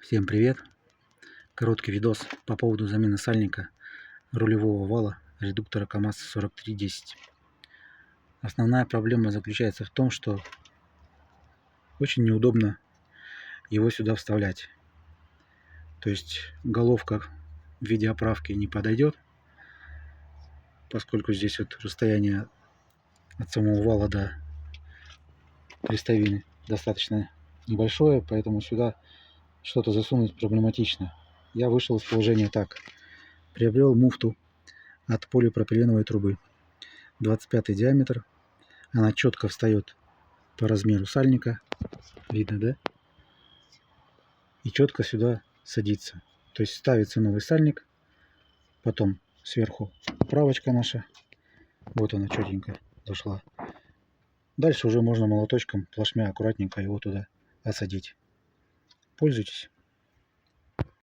Всем привет! Короткий видос по поводу замены сальника рулевого вала редуктора КамАЗ-4310. Основная проблема заключается в том, что очень неудобно его сюда вставлять. То есть головка в виде оправки не подойдет, поскольку здесь вот расстояние от самого вала до крестовины достаточно небольшое, поэтому сюда что-то засунуть проблематично. Я вышел из положения так. Приобрел муфту от полипропиленовой трубы. 25 диаметр. Она четко встает по размеру сальника. Видно, да? И четко сюда садится. То есть ставится новый сальник. Потом сверху оправочка наша. Вот она четенько зашла. Дальше уже можно молоточком плашмя аккуратненько его туда осадить. Пользуйтесь.